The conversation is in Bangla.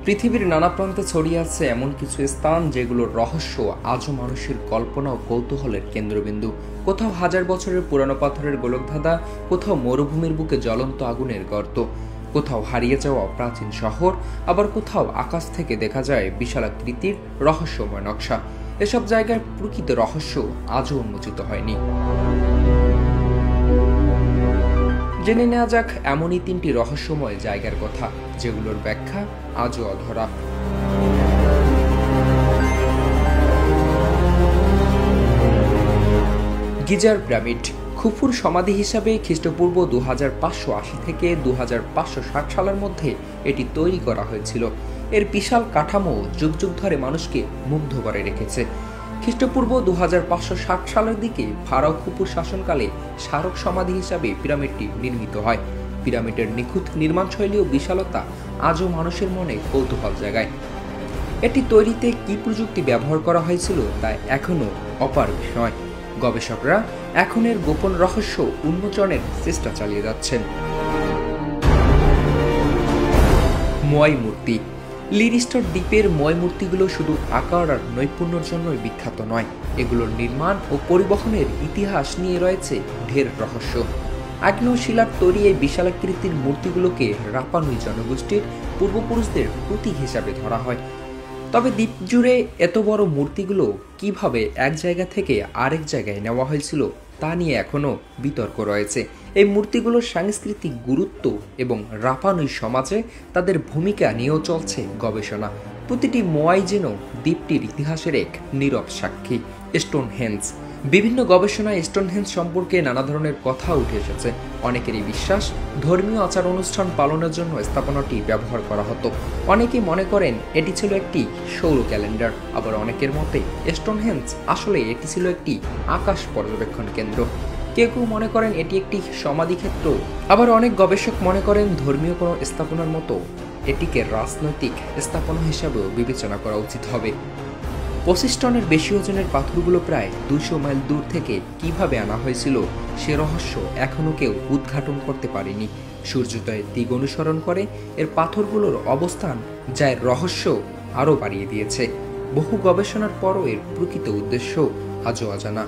পৃথিবীর নানা প্রান্তে ছড়িয়ে আছে এমন কিছু স্থান যেগুলোর রহস্য আজও মানুষের কল্পনা ও কৌতূহলের কেন্দ্রবিন্দু। কোথাও হাজার বছরের পুরানো পাথরের গোলকধাঁধা, কোথাও মরুভূমির বুকে জ্বলন্ত আগুনের গর্ত, কোথাও হারিয়ে যাওয়া প্রাচীন শহর, আবার কোথাও আকাশ থেকে দেখা যায় বিশালাকৃতির রহস্যময় নকশা। এসব জায়গার প্রকৃত রহস্য আজও উন্মোচিত হয়নি। জেনে নেওয়া যাক এমনই 3টি রহস্যময় জায়গার কথা, যেগুলোর ব্যাখ্যা আজও অধরা। গিজার পিরামিড খুফুর সমাধি হিসাবে খ্রিস্টপূর্ব 2580 থেকে 2560 সালের মধ্যে এটি তৈরি করা হয়েছিল। এর বিশাল কাঠামো যুগ যুগ ধরে মানুষকে মুগ্ধ করে রেখেছে। খ্রিস্টপূর্ব 2560 সালের দিকে ফারাও খুফুর শাসনকালে স্মারক সমাধি হিসাবে পিরামিডটি নির্মিত হয়। পিরামিডের নিখুঁত নির্মাণশৈলী ও বিশালতা আজও মানুষের মনে কৌতূহল জাগায়। এটি তৈরিতে কী প্রযুক্তি ব্যবহার করা হয়েছিল তা এখনও অপার বিষয়। গবেষকরা এখন এর গোপন রহস্য উন্মোচনের চেষ্টা চালিয়ে যাচ্ছেন। মোয়াই মূর্তি। লিরিস্টর দ্বীপের মোয়াই মূর্তিগুলো শুধু আকার আর নৈপুণ্যের জন্যই বিখ্যাত নয়, এগুলোর নির্মাণ ও পরিবহনের ইতিহাস নিয়ে রয়েছে ঢের রহস্য। আগ্নেয় শিলার তৈরি এই বিশালাকৃতির মূর্তিগুলোকে রাপা নুই জনগোষ্ঠীর পূর্বপুরুষদের প্রতীক হিসাবে ধরা হয়। তবে দ্বীপ জুড়ে এত বড় মূর্তিগুলো কিভাবে এক জায়গা থেকে আরেক জায়গায় নেওয়া হয়েছিল তা নিয়ে এখনও বিতর্ক রয়েছে। এই মূর্তিগুলোর সাংস্কৃতিক গুরুত্ব এবং রাপা নুই সমাজে তাদের ভূমিকা নিয়েও চলছে গবেষণা। প্রতিটি মোয়াই যেন দ্বীপটির ইতিহাসের এক নীরব সাক্ষী। স্টোনহেঞ্জ। বিভিন্ন গবেষণায় স্টোনহেঞ্জ সম্পর্কে নানা ধরনের কথা উঠে এসেছে। অনেকেরই বিশ্বাস ধর্মীয় আচার অনুষ্ঠান পালনের জন্য স্থাপনাটি ব্যবহার করা হতো। অনেকেই মনে করেন এটি ছিল একটি সৌর ক্যালেন্ডার, আবার অনেকের মতে স্টোনহেঞ্জ আসলে এটি ছিল একটি আকাশ পর্যবেক্ষণ কেন্দ্র। কেউ কেউ মনে করেন এটি একটি সমাধিক্ষেত্র, আবার অনেক গবেষক মনে করেন ধর্মীয় কোনো স্থাপনার মতো এটিকে রাজনৈতিক স্থাপনা হিসাবেও বিবেচনা করা উচিত হবে। 25 টনের বেশি ওজনের পাথরগুলো প্রায় 200 মাইল দূর থেকে কিভাবে আনা হয়েছিল সে রহস্য এখনও কেউ উদ্ঘাটন করতে পারেনি। সূর্যোদয়ের দিক অনুসরণ করে এর পাথরগুলোর অবস্থান যা এর রহস্য আরও বাড়িয়ে দিয়েছে। বহু গবেষণার পরও এর প্রকৃত উদ্দেশ্য আজও অজানা।